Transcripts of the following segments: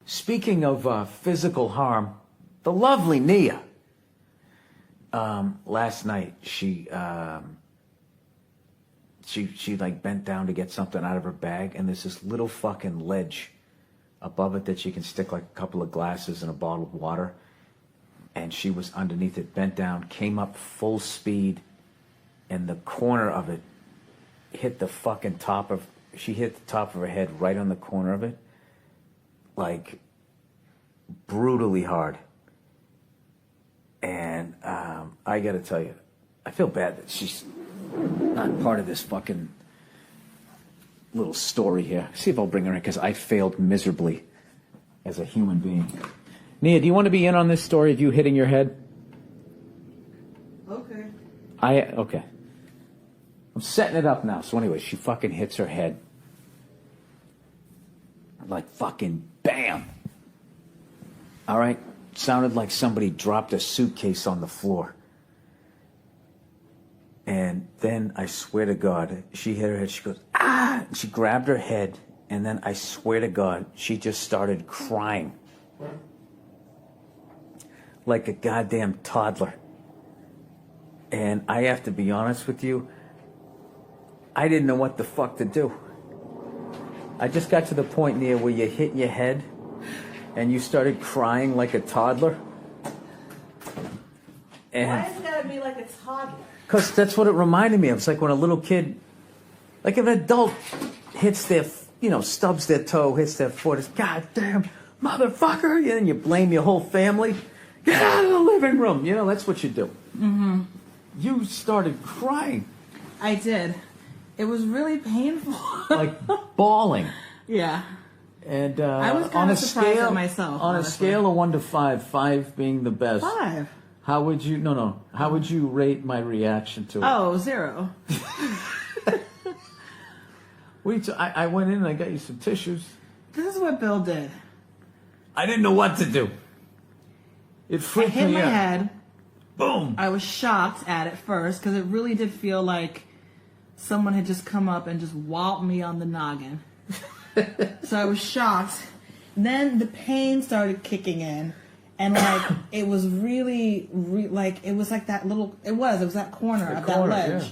Speaking of physical harm, the lovely Nia, last night she like bent down to get something out of her bag, and there's this little fucking ledge above it that she can stick like a couple of glasses and a bottle of water. And she was underneath it, bent down, came up full speed, and the corner of it hit the fucking top of, she hit the top of her head right on the corner of it, like brutally hard. And I gotta tell you, I feel bad that she's not part of this fucking little story here. See if I'll bring her in, because I failed miserably as a human being. Nia, do you want to be in on this story of you hitting your head? Okay. Okay. I'm setting it up now. So anyway, she fucking hits her head. Like fucking bam. All right? Sounded like somebody dropped a suitcase on the floor. And then, I swear to God, she hit her head. She goes, ah! And she grabbed her head. And then, I swear to God, she just started crying. Like a goddamn toddler. And I have to be honest with you, I didn't know what the fuck to do. I just got to the point, Nia, where you hit your head and you started crying like a toddler. And why is it gotta be like a toddler? Because that's what it reminded me of. It's like when a little kid, like an adult hits their, stubs their toe, hits their foot, it's goddamn motherfucker, and then you blame your whole family. Get out of the living room. That's what you do. Mm-hmm. You started crying. I did. It was really painful. Like bawling. Yeah. And I was kind of surprised at myself. On honestly. a scale of 1 to 5, 5 being the best. 5. How would you, how would you rate my reaction to it? Oh, 0. I went in and I got you some tissues. This is what Bill did. I didn't know what to do. It freaked me out. I hit my head. Boom. I was shocked at it first because it really did feel like someone had just come up and just walloped me on the noggin. So I was shocked. Then the pain started kicking in. And like, it was really, like, it was like that little, it was that corner of that ledge. Yeah.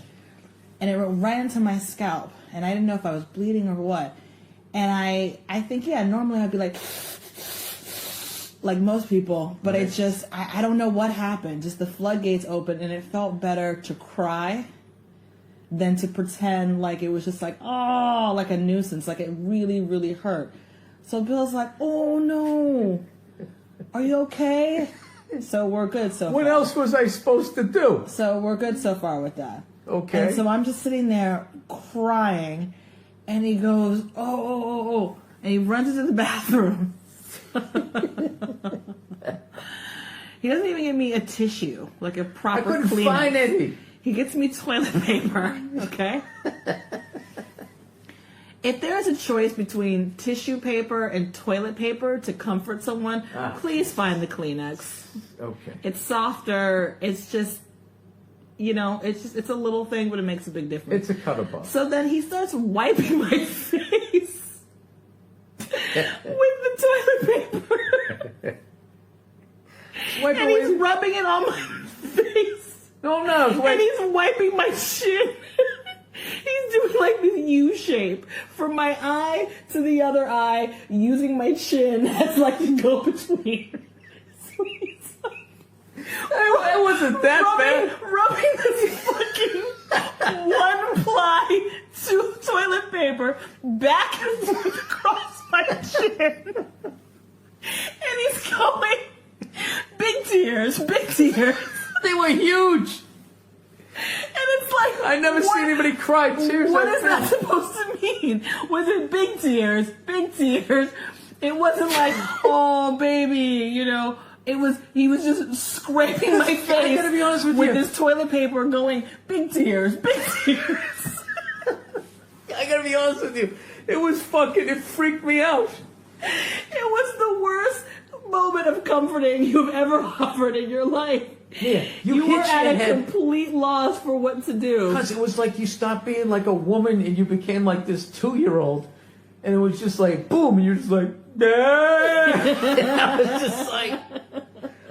And it went right into my scalp. And I didn't know if I was bleeding or what. And I think, normally I'd be like most people. But it just, I don't know what happened. Just the floodgates opened and it felt better to cry than to pretend like it was just like, oh, like a nuisance. Like it really, really hurt. So Bill's like, oh no. Are you okay? So we're good so far. What else was I supposed to do? So we're good so far with that. Okay. And so I'm just sitting there crying, and he goes, oh. And he runs into the bathroom. He doesn't even give me a tissue, like a proper cleaner. I couldn't find any. He gets me toilet paper, okay? If there's a choice between tissue paper and toilet paper to comfort someone, please find the Kleenex. Okay. It's softer. It's just, it's a little thing, but it makes a big difference. It's a cut above. So then he starts wiping my face with the toilet paper. And he's rubbing it on my face. No. And he's wiping my chin. He's doing like this U shape from my eye to the other eye, using my chin as like the go between. So he's it wasn't that bad. Rubbing this fucking one ply toilet paper back and forth across my chin. And he's going, big tears. They were huge. And it's like, I never seen anybody cry tears. What is that supposed to mean? Was it big tears? Big tears. It wasn't like, oh baby, It was, he was just scraping my face. I gotta be honest with you. This toilet paper going, big tears. I gotta be honest with you. It freaked me out. It was the worst moment of comforting you've ever offered in your life. Yeah, you were at a complete loss for what to do. Because it was like you stopped being like a woman and you became like this 2-year-old. And it was just like, boom, and you're just like, ah! I was just like,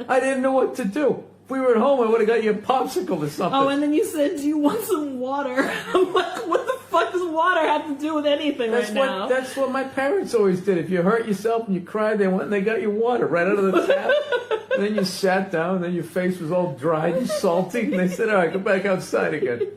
I didn't know what to do. If we were at home, I would have got you a popsicle or something. Oh, and then you said, do you want some water? I'm like, what the fuck does water have to do with anything now? That's what my parents always did. If you hurt yourself and you cried, they went and they got you water right out of the tap. And then you sat down, and then your face was all dried and salty, and they said, all right, go back outside again.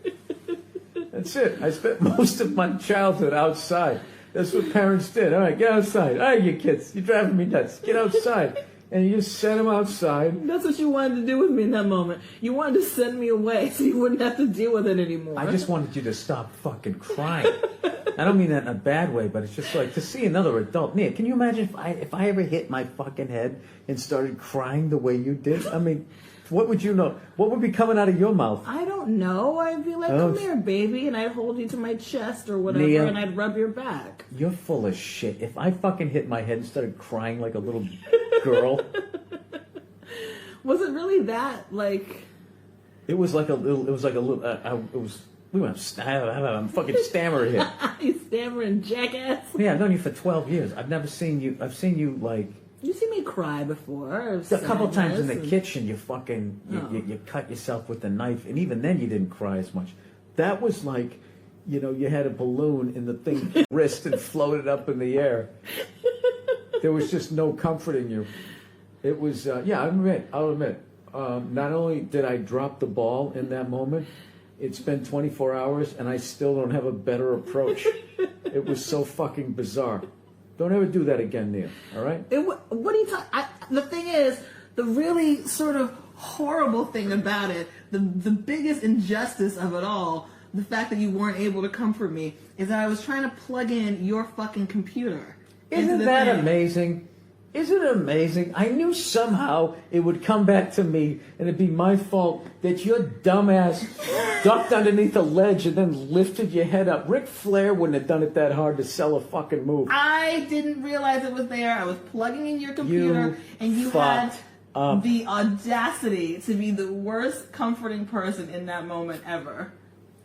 That's it. I spent most of my childhood outside. That's what parents did. All right, get outside. All right, you kids, you're driving me nuts. Get outside. And you just sent them outside. That's what you wanted to do with me in that moment. You wanted to send me away so you wouldn't have to deal with it anymore. I just wanted you to stop fucking crying. I don't mean that in a bad way, but it's just like to see another adult. Nia, can you imagine if I ever hit my fucking head and started crying the way you did? I mean, what would you know? What would be coming out of your mouth? I don't know. I'd be like, come here, baby, and I'd hold you to my chest or whatever, Nia, and I'd rub your back. You're full of shit. If I fucking hit my head and started crying like a little girl... Was it really that, like... It was like a little... We went... I'm fucking stammering here. You stammering jackass? Yeah, I've known you for 12 years. I've never seen you... I've seen you, like... You've seen me cry before. A couple times in the kitchen, you fucking... You cut yourself with a knife, and even then you didn't cry as much. That was like... You know, you had a balloon in the thing wrist and floated up in the air. There was just no comforting you. It was, I'll admit, not only did I drop the ball in that moment, it's been 24 hours and I still don't have a better approach. It was so fucking bizarre. Don't ever do that again, Nia, all right? What are you talking... The thing is, the really sort of horrible thing about it, the biggest injustice of it all, the fact that you weren't able to comfort me, is that I was trying to plug in your fucking computer. Isn't that amazing? Isn't it amazing? I knew somehow it would come back to me and it'd be my fault that your dumbass ducked underneath a ledge and then lifted your head up. Ric Flair wouldn't have done it that hard to sell a fucking move. I didn't realize it was there. I was plugging in your computer and you had the audacity to be the worst comforting person in that moment ever.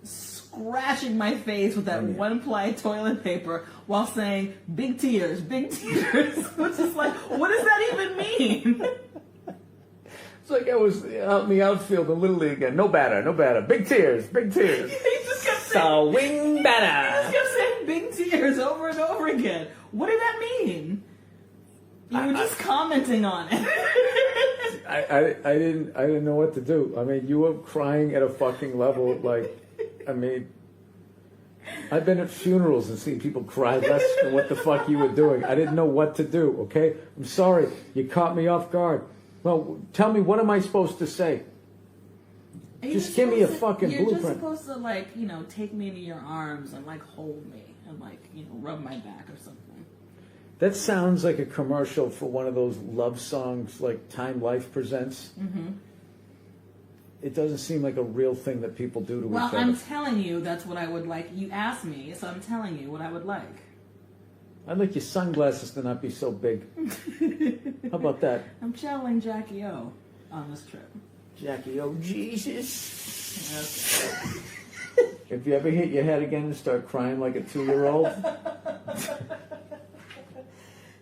Scratching my face with that one-ply toilet paper while saying, big tears, which is like, what does that even mean? It's like I was out in the outfield in Little League again. No batter. Big tears. You just kept saying, swing batter. You just kept saying big tears over and over again. What did that mean? You were just commenting on it. I didn't know what to do. I mean, you were crying at a fucking level like... I mean, I've been at funerals and seen people cry less than what the fuck you were doing. I didn't know what to do, okay? I'm sorry. You caught me off guard. Well, tell me, what am I supposed to say? Just give me a fucking blueprint. You're just supposed to, like, you know, take me into your arms and, like, hold me and, like, you know, rub my back or something. That sounds like a commercial for one of those love songs like Time Life Presents. Mm-hmm. It doesn't seem like a real thing that people do to each other. Well, I'm telling you that's what I would like. You asked me, so I'm telling you what I would like. I'd like your sunglasses to not be so big. How about that? I'm channeling Jackie O on this trip. Jackie O, Jesus. Okay. If you ever hit your head again and start crying like a 2-year-old...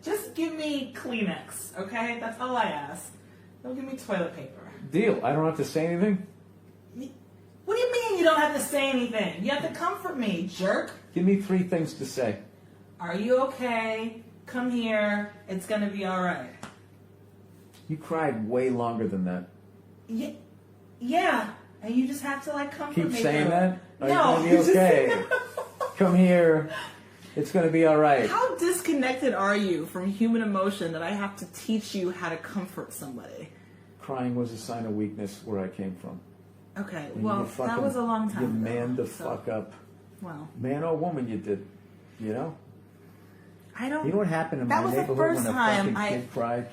Just give me Kleenex, okay? That's all I ask. Don't give me toilet paper. Deal. I don't have to say anything? What do you mean you don't have to say anything? You have to comfort me, jerk. Give me 3 things to say. Are you okay? Come here. It's going to be all right. You cried way longer than that. Yeah. And you just have to, like, comfort me. Keep saying that? Are No. you going to be okay? Come here. It's going to be all right. How disconnected are you from human emotion that I have to teach you how to comfort somebody? Crying was a sign of weakness where I came from. Okay, And well, that was a long time you ago. You manned the fuck up. Well. Man or woman, you did. You know? I don't... You know what happened in my neighborhood when a fucking kid cried?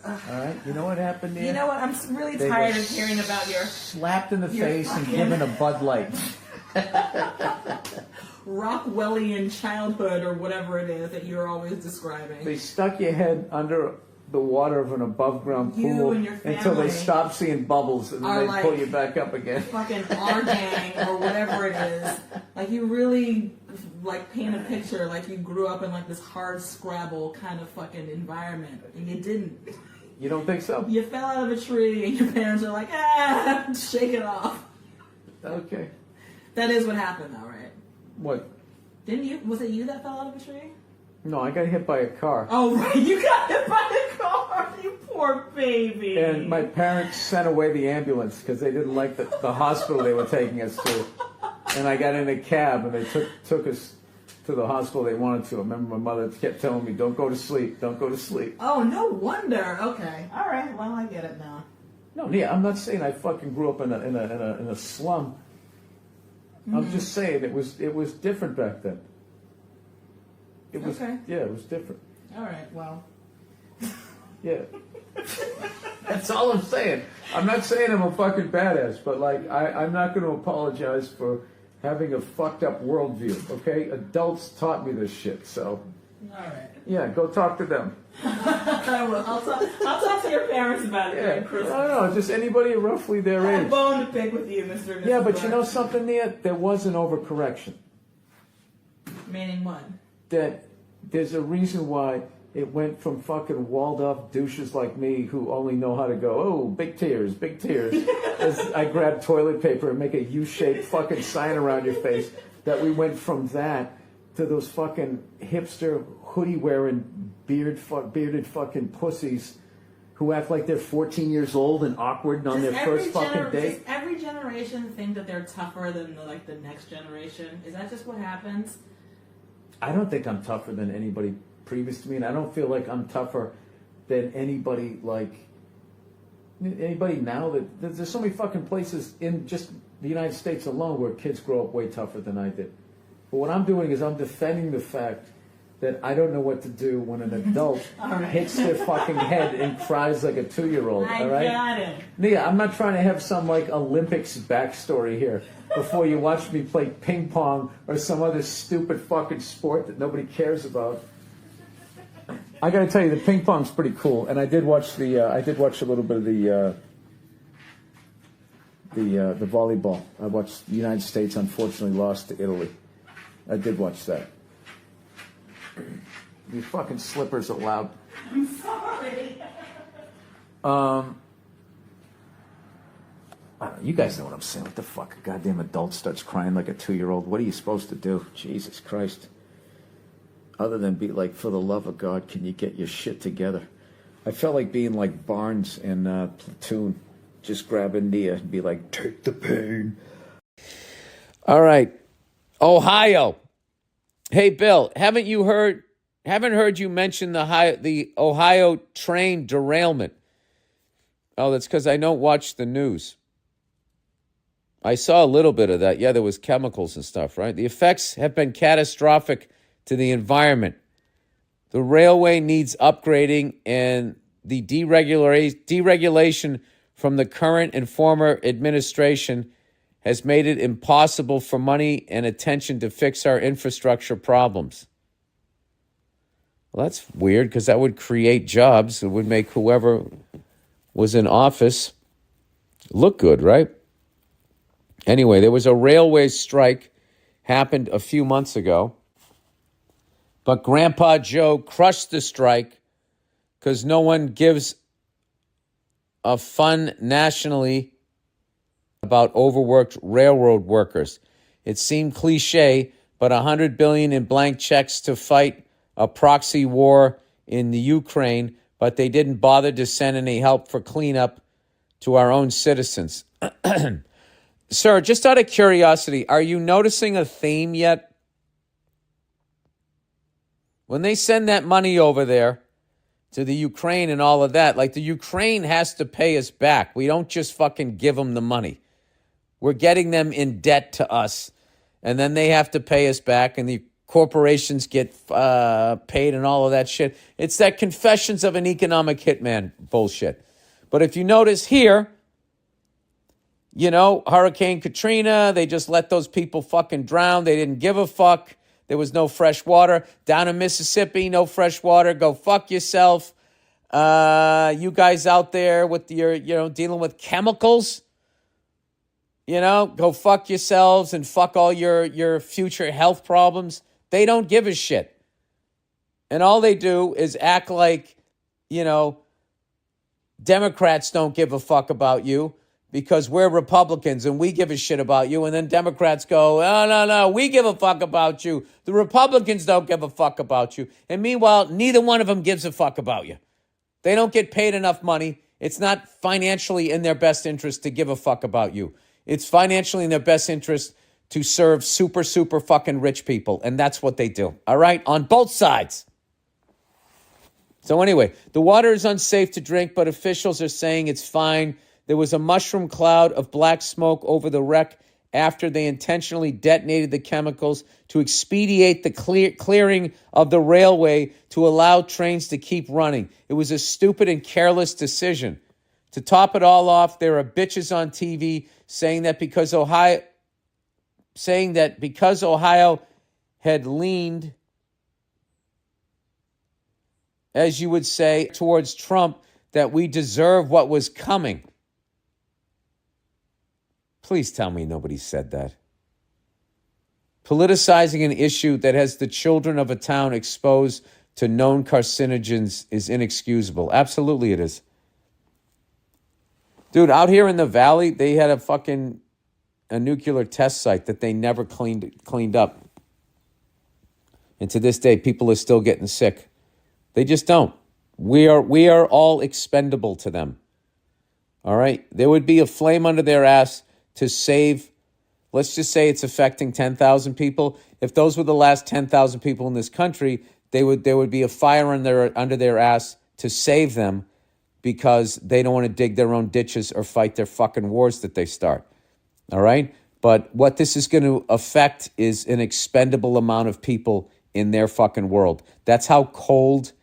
All right? You know what happened there? You know what? I'm really tired of hearing about your... Slapped in the face and given a Bud Light. Rockwellian childhood or whatever it is that you're always describing. They stuck your head under the water of an above ground You pool and your until they family stop seeing bubbles and are then they like pull you back up again. fucking our gang or whatever it is. Like you really like paint a picture like you grew up in like this hard Scrabble kind of fucking environment, and you didn't. You don't think so? You fell out of a tree, and your parents are like, shake it off. Okay. That is what happened, though, right? What? Didn't you? Was it you that fell out of a tree? No, I got hit by a car. Oh, right. You got hit by a car. You poor baby. And my parents sent away the ambulance because they didn't like the hospital they were taking us to. And I got in a cab and they took us to the hospital they wanted to. I remember my mother kept telling me, "Don't go to sleep. Don't go to sleep." Oh, no wonder. Okay. All right. Well, I get it now. No, Nia, I'm not saying I fucking grew up in a slum. Mm-hmm. I'm just saying it was different back then. It was, okay. Yeah, it was different. All right. Well. Yeah. That's all I'm saying. I'm not saying I'm a fucking badass, but like I'm not going to apologize for having a fucked up worldview. Okay, adults taught me this shit, so. All right. Yeah, go talk to them. I will. I'll talk to your parents about it during Christmas. No, just anybody roughly their I have age. a bone to pick with you, Mr. and Mrs. Yeah, but you know Black. something, Nia? There was an overcorrection. Meaning what? That there's a reason why it went from fucking walled off douches like me who only know how to go, oh, big tears, as I grab toilet paper and make a U-shaped fucking sign around your face, that we went from that to those fucking hipster hoodie wearing bearded fucking pussies who act like they're 14 years old and awkward on their first fucking date. Does every generation think that they're tougher than the next generation? Is that just what happens? I don't think I'm tougher than anybody previous to me, and I don't feel like I'm tougher than anybody now. That there's so many fucking places in just the United States alone where kids grow up way tougher than I did. But what I'm doing is I'm defending the fact that I don't know what to do when an adult hits their fucking head and cries like a 2-year-old. All right? I got it. Nia, I'm not trying to have some like Olympics backstory here before you watch me play ping pong or some other stupid fucking sport that nobody cares about. I got to tell you, the ping pong's pretty cool, and I did watch a little bit of the volleyball. I watched the United States unfortunately lost to Italy. I did watch that. These fucking slippers are loud. I'm sorry. I don't know, you guys know what I'm saying. What the fuck? A goddamn adult starts crying like a 2-year-old. What are you supposed to do? Jesus Christ. Other than be like, for the love of God, can you get your shit together? I felt like being like Barnes in Platoon. Just grabbing Nia and be like, take the pain. All right. Ohio. Hey, Bill, haven't heard you mention the Ohio train derailment. Oh, that's because I don't watch the news. I saw a little bit of that. Yeah, there was chemicals and stuff, right? The effects have been catastrophic to the environment. The railway needs upgrading, and the deregulation from the current and former administration has made it impossible for money and attention to fix our infrastructure problems. Well, that's weird because that would create jobs. It would make whoever was in office look good, right? Anyway, there was a railway strike happened a few months ago, but Grandpa Joe crushed the strike because no one gives a fun nationally about overworked railroad workers. It seemed cliche, but $100 billion in blank checks to fight a proxy war in the Ukraine, but they didn't bother to send any help for cleanup to our own citizens. Sir, just out of curiosity, are you noticing a theme yet? When they send that money over there to the Ukraine and all of that, like the Ukraine has to pay us back. We don't just fucking give them the money. We're getting them in debt to us, and then they have to pay us back, and the corporations get paid and all of that shit. It's that confessions of an economic hitman bullshit. But if you notice here, you know, Hurricane Katrina, they just let those people fucking drown. They didn't give a fuck. There was no fresh water. Down in Mississippi, no fresh water. Go fuck yourself. You guys out there with your, dealing with chemicals, go fuck yourselves and fuck all your future health problems. They don't give a shit. And all they do is act like, Democrats don't give a fuck about you because we're Republicans and we give a shit about you. And then Democrats go, oh, no, we give a fuck about you. The Republicans don't give a fuck about you. And meanwhile, neither one of them gives a fuck about you. They don't get paid enough money. It's not financially in their best interest to give a fuck about you. It's financially in their best interest to serve super, super fucking rich people. And that's what they do. All right? On both sides. So anyway, the water is unsafe to drink, but officials are saying it's fine. There was a mushroom cloud of black smoke over the wreck after they intentionally detonated the chemicals to expedite the clearing of the railway to allow trains to keep running. It was a stupid and careless decision. To top it all off, there are bitches on TV saying that because Ohio had leaned, as you would say, towards Trump, that we deserve what was coming. Please tell me nobody said that. Politicizing an issue that has the children of a town exposed to known carcinogens is inexcusable. Absolutely it is. Dude, out here in the valley, they had a nuclear test site that they never cleaned up. And to this day, people are still getting sick. They just don't. We are all expendable to them. All right? There would be a flame under their ass to save, let's just say it's affecting 10,000 people. If those were the last 10,000 people in this country, there would be a fire under their ass to save them because they don't want to dig their own ditches or fight their fucking wars that they start. All right? But what this is going to affect is an expendable amount of people in their fucking world. That's how cold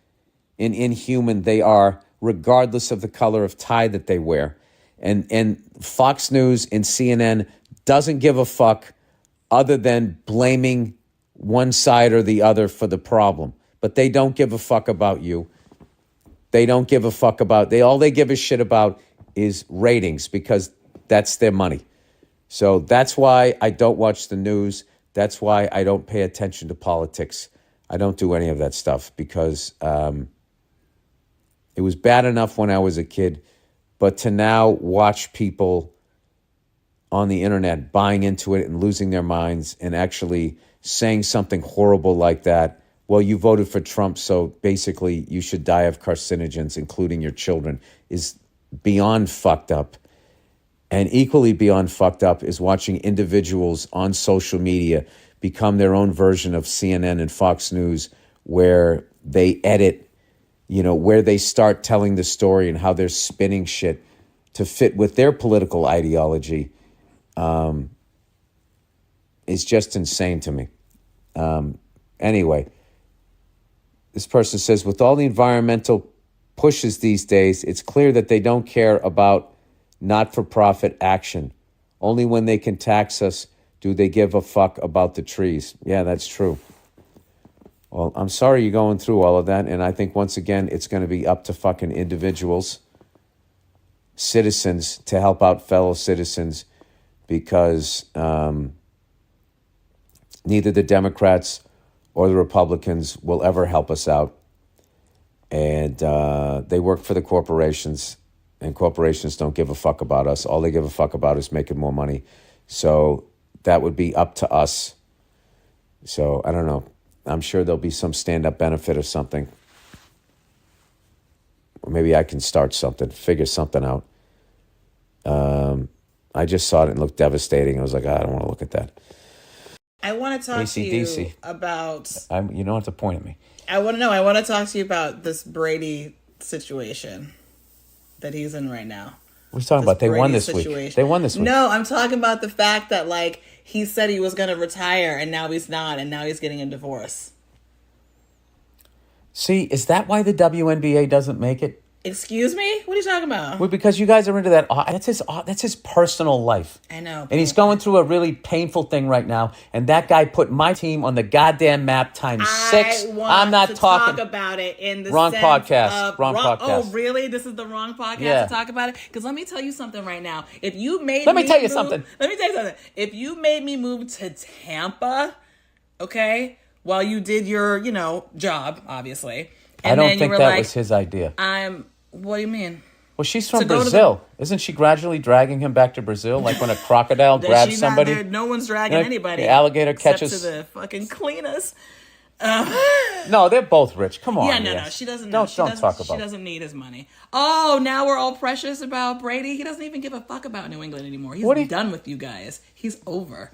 and inhuman they are, regardless of the color of tie that they wear. And Fox News and CNN doesn't give a fuck other than blaming one side or the other for the problem. But they don't give a fuck about you. They don't give a fuck about, all they give a shit about is ratings because that's their money. So that's why I don't watch the news. That's why I don't pay attention to politics. I don't do any of that stuff because it was bad enough when I was a kid. But to now watch people on the internet buying into it and losing their minds and actually saying something horrible like that, well, you voted for Trump, so basically you should die of carcinogens, including your children, is beyond fucked up. And equally beyond fucked up is watching individuals on social media become their own version of CNN and Fox News, where they edit, where they start telling the story and how they're spinning shit to fit with their political ideology, is just insane to me. Anyway, this person says, with all the environmental pushes these days, it's clear that they don't care about not-for-profit action. Only when they can tax us do they give a fuck about the trees. Yeah, that's true. Well, I'm sorry you're going through all of that, and I think, once again, it's going to be up to fucking individuals, citizens, to help out fellow citizens because neither the Democrats or the Republicans will ever help us out. And they work for the corporations, and corporations don't give a fuck about us. All they give a fuck about is making more money. So that would be up to us. So I don't know. I'm sure there'll be some stand-up benefit or something. Or maybe I can start something, figure something out. I just saw it and it looked devastating. I was like, I don't want to look at that. I want to talk to you about... You don't have to point at me. I want to talk to you about this Brady situation that he's in right now. What are you talking about? They won this week. They won this week. No, I'm talking about the fact that, he said he was going to retire, and now he's not, and now he's getting a divorce. See, is that why the WNBA doesn't make it? Excuse me? What are you talking about? Well, because you guys are into that. That's his personal life. I know. And he's going through a really painful thing right now. And that guy put my team on the goddamn map times 6. I'm not talking. Talk about it in the wrong sense podcast. Of wrong podcast. Oh, really? This is the wrong podcast to talk about it? Because let me tell you something right now. If you made Let me tell you something. If you made me move to Tampa, okay, while you did your, job, obviously. And I don't then think that was his idea. What do you mean? Well, she's from Brazil. Isn't she gradually dragging him back to Brazil? Like when a crocodile grabs somebody? No one's dragging anybody. The alligator catches... Except to the fucking cleaners. No, they're both rich. Come on. Yeah, no. She doesn't. Don't talk about it. She doesn't need his money. Oh, now we're all precious about Brady. He doesn't even give a fuck about New England anymore. He's done with you guys. He's over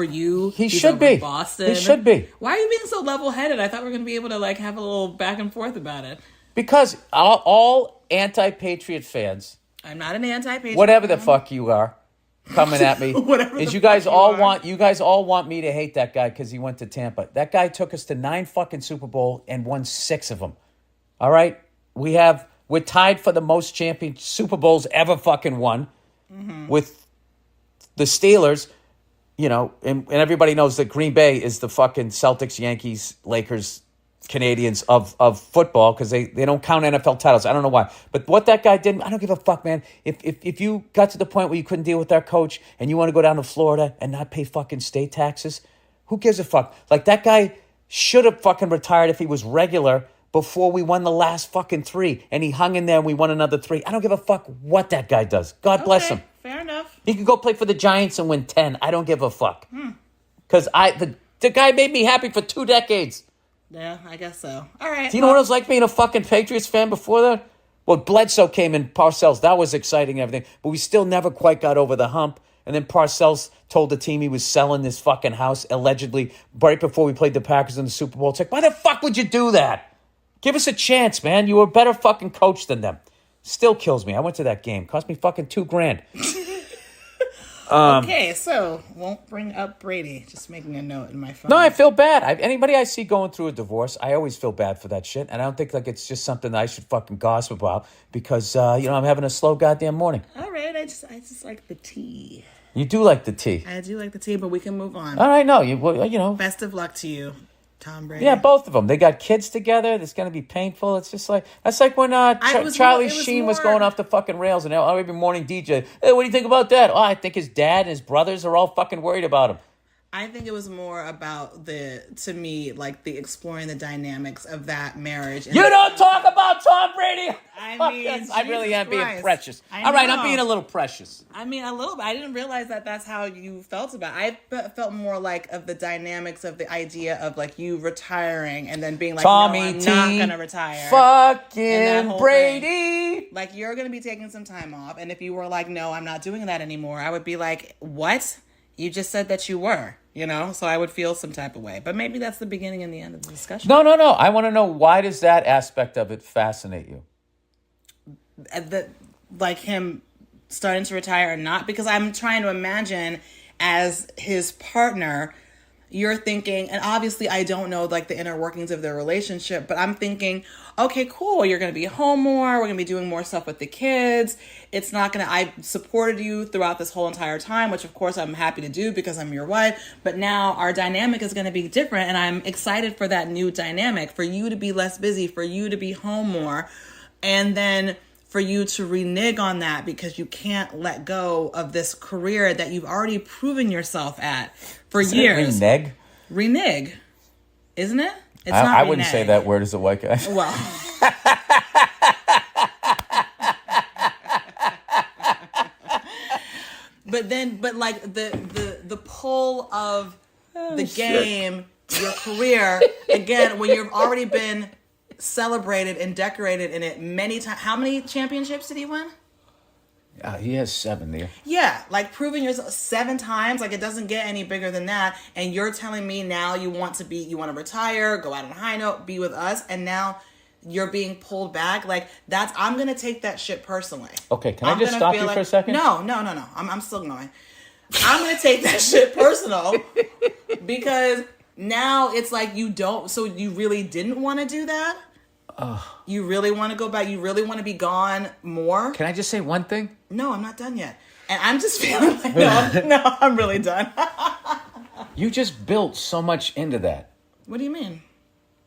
you. He should be. Boston. He should be. Why are you being so level-headed? I thought we were going to be able to have a little back and forth about it. Because all anti-patriot fans, I'm not an anti-patriot. whatever the fuck you are, coming at me, is you guys all want me to hate that guy because he went to Tampa. That guy took us to 9 fucking Super Bowl and won 6 of them. All right, we're tied for the most champion Super Bowls ever fucking won with the Steelers. And everybody knows that Green Bay is the fucking Celtics, Yankees, Lakers, Canadians of football because they don't count NFL titles. I don't know why. But what that guy did, I don't give a fuck, man. If you got to the point where you couldn't deal with our coach and you want to go down to Florida and not pay fucking state taxes, who gives a fuck? Like, that guy should have fucking retired if he was regular before we won the last fucking 3. And he hung in there and we won another 3. I don't give a fuck what that guy does. God bless him. Fair enough. He could go play for the Giants and win 10. I don't give a fuck. Because the guy made me happy for 2 decades. Yeah, I guess so. All right. Do you know what it was like being a fucking Patriots fan before that? Well, Bledsoe came in, Parcells. That was exciting and everything. But we still never quite got over the hump. And then Parcells told the team he was selling this fucking house, allegedly, right before we played the Packers in the Super Bowl. It's like, why the fuck would you do that? Give us a chance, man. You were a better fucking coach than them. Still kills me. I went to that game. Cost me fucking $2,000. Okay, so won't bring up Brady. Just making a note in my phone. No, I feel bad. Anybody I see going through a divorce, I always feel bad for that shit. And I don't think it's just something that I should fucking gossip about because, I'm having a slow goddamn morning. All right, I just like the tea. You do like the tea. I do like the tea, but we can move on. All right, no, Best of luck to you, Tom Brady. Yeah, both of them. They got kids together. It's going to be painful. It's just like, that's like when Charlie Sheen was going off the fucking rails and every morning DJ, hey, what do you think about that? Oh, I think his dad and his brothers are all fucking worried about him. I think it was more about the exploring the dynamics of that marriage. You don't talk about Tom Brady. I really am Christ. being precious. All right, I'm being a little precious. I mean, a little bit. I didn't realize that that's how you felt about it. I felt more like of the dynamics of the idea of you retiring and then being like, Tommy no, I'm T. not going to retire. Fucking Brady. Thing. You're going to be taking some time off. And if you were like, no, I'm not doing that anymore, I would be like, what? You just said that you were. So I would feel some type of way. But maybe that's the beginning and the end of the discussion. No. I want to know, why does that aspect of it fascinate you? Him starting to retire or not? Because I'm trying to imagine as his partner, you're thinking, and obviously I don't know the inner workings of their relationship, but I'm thinking, okay, cool, you're going to be home more, we're going to be doing more stuff with the kids. It's not going to, I supported you throughout this whole entire time, which of course I'm happy to do because I'm your wife, but now our dynamic is going to be different and I'm excited for that new dynamic, for you to be less busy, for you to be home more, and then for you to renege on that because you can't let go of this career that you've already proven yourself at for years. Renege? Renege, isn't it? It's not I renege. wouldn't say that word as a white guy. Well. but the pull of the game, your career, again, when you've already been celebrated and decorated in it many times. How many championships did he win? He has 7 there. Yeah, proving yourself 7 times. It doesn't get any bigger than that. And you're telling me now you want to retire, go out on a high note, be with us, and now you're being pulled back. I'm gonna take that shit personally. Okay, can I just stop you for a second? No. I'm still going. I'm gonna take that shit personal because now it's you don't. So you really didn't want to do that? You really want to go back? You really want to be gone more? Can I just say one thing? No, I'm not done yet. And I'm just feeling like, no, I'm really done. You just built so much into that. What do you mean?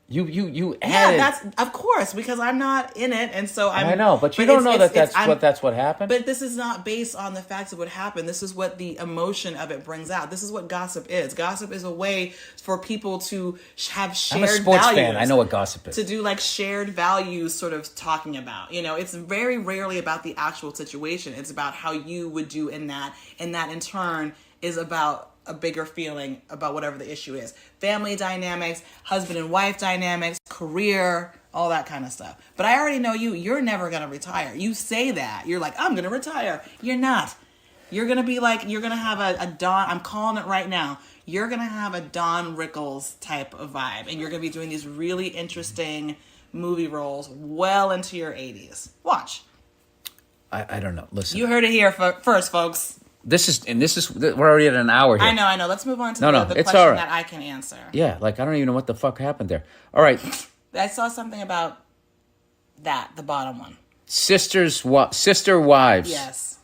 You added. Yeah, that's of course, because I'm not in it, and so I know, but you don't know that's what happened. But this is not based on the facts of what happened. This is what the emotion of it brings out. This is what gossip is. Gossip is a way for people to have shared values. I'm a sports fan. I know what gossip is. To do like shared values, sort of talking about. It's very rarely about the actual situation. It's about how you would do in that, and that in turn is about a bigger feeling about whatever the issue is. Family dynamics, husband and wife dynamics, career, all that kind of stuff. But I already know you're never going to retire. You say that. You're like, I'm going to retire. You're not. You're going to be like, you're going to have a Don, I'm calling it right now. You're going to have a Don Rickles type of vibe. And you're going to be doing these really interesting movie roles well into your 80s. Watch. I don't know. Listen. You heard it here first, folks. We're already at an hour here. I know. Let's move on to the it's question all right. that I can answer. Yeah, like I don't even know what the fuck happened there. All right. I saw something about the bottom one. Sister wives. Yes.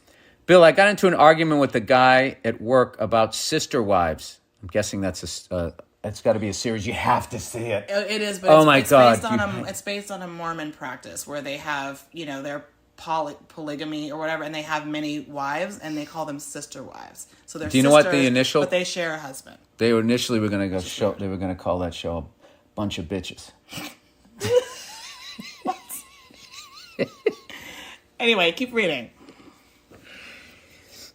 Bill, I got into an argument with a guy at work about sister wives. I'm guessing that's it's got to be a series. You have to see it. It is, but it's based on a Mormon practice where they have, their polygamy or whatever, and they have many wives, and they call them sister wives. So they're Do you know what the initial? But they share a husband. They were initially were going to show. They were going to call that show a bunch of bitches. Anyway, keep reading.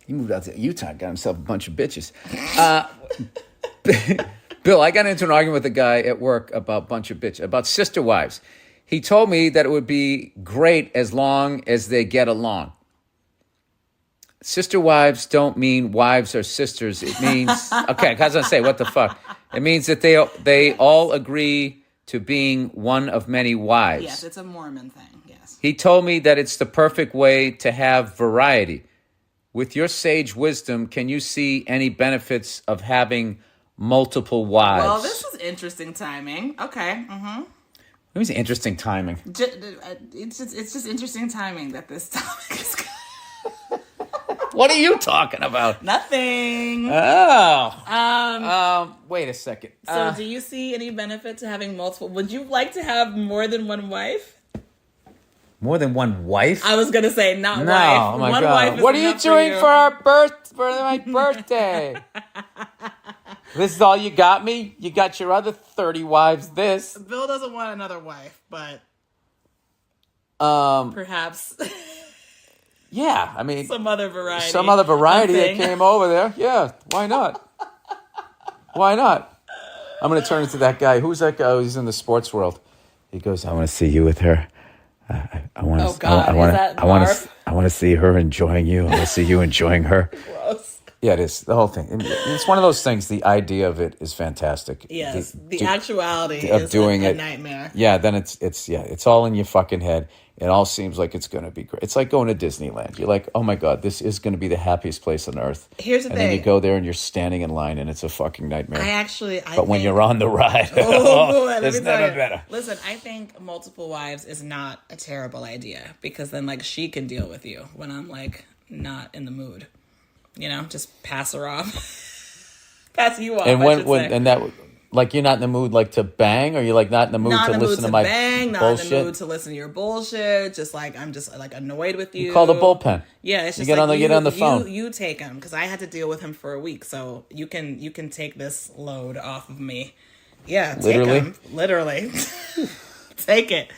He moved out to Utah, got himself a bunch of bitches. Bill, I got into an argument with a guy at work about sister wives. He told me that it would be great as long as they get along. Sister wives don't mean wives are sisters. It means, okay, I was going to say, what the fuck? It means that they all agree to being one of many wives. Yes, it's a Mormon thing, yes. He told me that it's the perfect way to have variety. With your sage wisdom, can you see any benefits of having multiple wives? Well, this is interesting timing. Okay, It was interesting timing. It's just interesting timing that this topic is. What are you talking about? Nothing. Oh. Wait a second. So, do you see any benefit to having multiple? Would you like to have more than one wife? More than one wife? I was gonna say not no, wife. Oh my one God. Wife is what are you doing for my birthday? This is all you got me? You got your other 30 wives this. Bill doesn't want another wife, but perhaps yeah, I mean some other variety that came over there. Yeah, why not? Why not? I'm going to turn into that guy. Who's that guy? Oh, he's in the sports world. He goes, I want to see you with her. I want to. Oh God, I want to see her enjoying you. I want to see you enjoying her. Gross. Yeah, it is. The whole thing. It's one of those things. The idea of it is fantastic. Yes, the actuality of is doing a it. nightmare. Yeah, then it's all in your fucking head. It all seems like it's going to be great. It's like going to Disneyland. You're like, oh my God, this is going to be the happiest place on earth. Here's the thing. thing. And then you go there and you're standing in line and it's a fucking nightmare. But when you're on the ride, it's never better. Listen, I think multiple wives is not a terrible idea because then like she can deal with you when I'm like not in the mood. Just pass her off. Pass you off. And that like you're not in the mood like to bang, or you're like not in the mood to listen to my bang, bullshit. Not in the mood to listen to your bullshit. Just like I'm just like annoyed with you. You call the bullpen. Yeah, it's just get on the phone. You take him because I had to deal with him for a week, so you can take this load off of me. Yeah, literally, take it.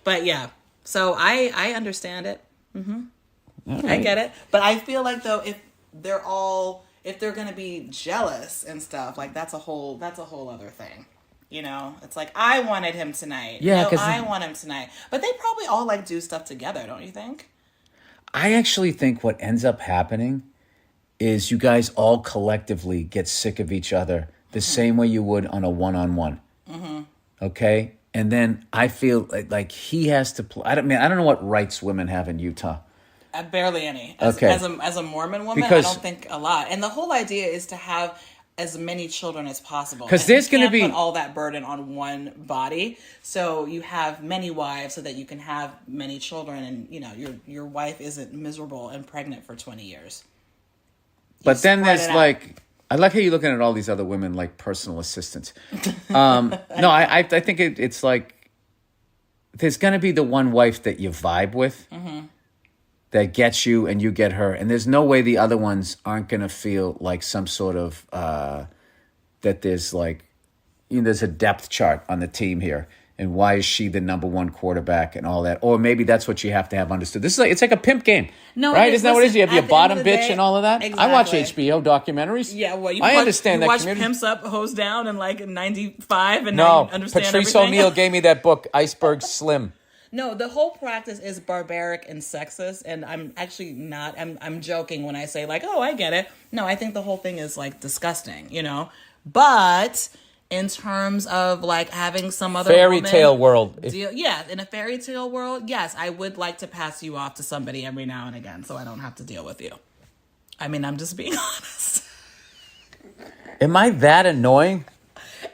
But yeah, so I understand it. Mm-hmm. Right. I get it, but I feel like though if they're gonna be jealous and stuff, like that's a whole other thing. It's like I wanted him tonight. Yeah, no, I want him tonight. But they probably all like do stuff together, don't you think? I actually think what ends up happening is you guys all collectively get sick of each other the same way you would on a one-on-one. Mm-hmm. Okay, and then I feel like he has to play. I don't know what rights women have in Utah. Barely any. As a Mormon woman, I don't think a lot. And the whole idea is to have as many children as possible. 'Cause And there's you gonna can't be- put all that burden on one body. So you have many wives so that you can have many children, and your wife isn't miserable and pregnant for 20 years. But then spread there's it out. like, I like how you're looking at all these other women like personal assistants. No, I think it's like, there's going to be the one wife that you vibe with that gets you and you get her. And there's no way the other ones aren't going to feel like some sort of, that there's like, there's a depth chart on the team here. And why is she the number one quarterback and all that? Or maybe that's what you have to have understood. This is like, it's like a pimp game. No, right? it is. Isn't that what it is? Listen, You have your at the end bottom of the bitch day- and all of that. I watch Exactly. HBO documentaries. Yeah, well, I understand that watch community. Pimps Up, Hose Down in like 95 and No, now you understand Patrice everything. O'Neill gave me that book, Iceberg Slim. No, the whole practice is barbaric and sexist, and I'm actually not. I'm joking when I say like, oh, I get it. No, I think the whole thing is like disgusting, But in terms of like having some other Fairy woman tale world. deal, yeah, in a fairy tale world, yes, I would like to pass you off to somebody every now and again, so I don't have to deal with you. I mean, I'm just being honest. Am I that annoying?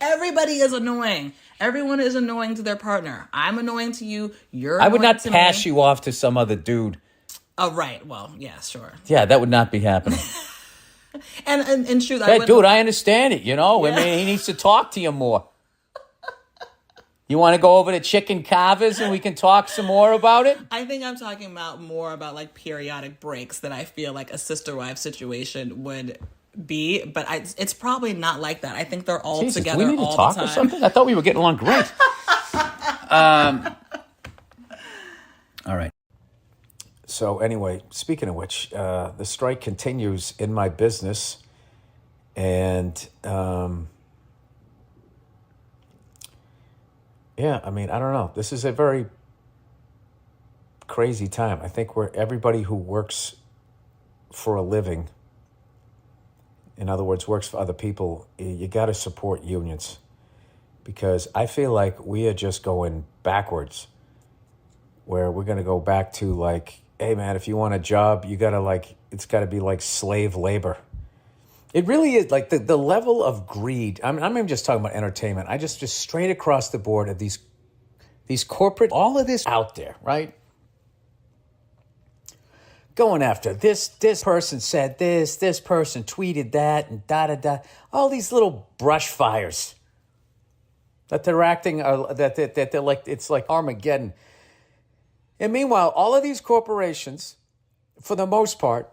Everybody is annoying. Everyone is annoying to their partner. I'm annoying to you. You're. I would annoying not to pass me. you off to some other dude. Oh, right. Well, yeah, sure. Yeah, that would not be happening. And in truth, Hey, I would. dude, I understand it, I mean, he needs to talk to you more. You want to go over to Chicken Carvers and we can talk some more about it? I think I'm talking about more about like periodic breaks that I feel like a sister wife situation would be, but it's probably not like that. I think they're all Jesus, together we need to all talk the or time. something? I thought we were getting along great. All right. So anyway, speaking of which, the strike continues in my business. And, yeah, I mean, I don't know. This is a very crazy time. I think where everybody who works for a living, in other words, works for other people, you got to support unions. Because I feel like we are just going backwards, where we're going to go back to like, hey, man, if you want a job, you got to like, it's got to be like slave labor. It really is like the level of greed. I'm even just talking about entertainment. I just straight across the board of these corporate, all of this out there, right? Going after this person said this person tweeted that, and da. All these little brush fires that they're acting, that they're like, it's like Armageddon. And meanwhile, all of these corporations, for the most part,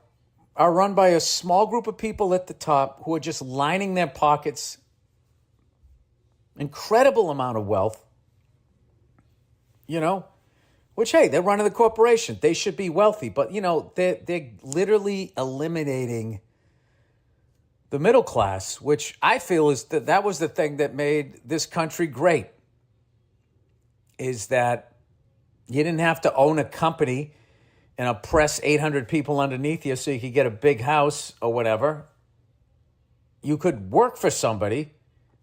are run by a small group of people at the top who are just lining their pockets. Incredible amount of wealth. Which, hey, they're running the corporation. They should be wealthy. But, they're literally eliminating the middle class, which I feel is that was the thing that made this country great, is that you didn't have to own a company and oppress 800 people underneath you so you could get a big house or whatever. You could work for somebody,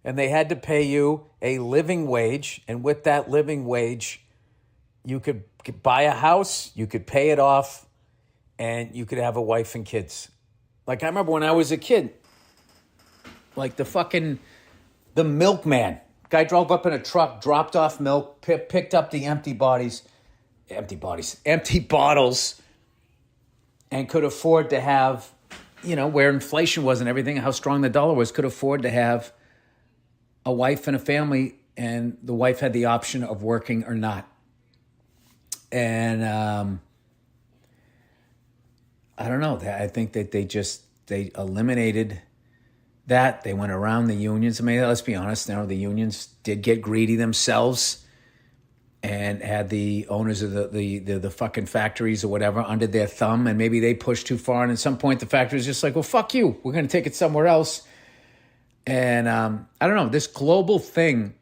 and they had to pay you a living wage. And with that living wage, you could buy a house, you could pay it off, and you could have a wife and kids. Like, I remember when I was a kid, like the milkman. Guy drove up in a truck, dropped off milk, picked up the empty bottles, and could afford to have, where inflation was and everything, how strong the dollar was, could afford to have a wife and a family, and the wife had the option of working or not. And I don't know. I think that they eliminated that. They went around the unions. I mean, let's be honest. The unions did get greedy themselves and had the owners of the fucking factories or whatever under their thumb, and maybe they pushed too far. And at some point, the factory was just like, well, fuck you. We're going to take it somewhere else. And I don't know, this global thing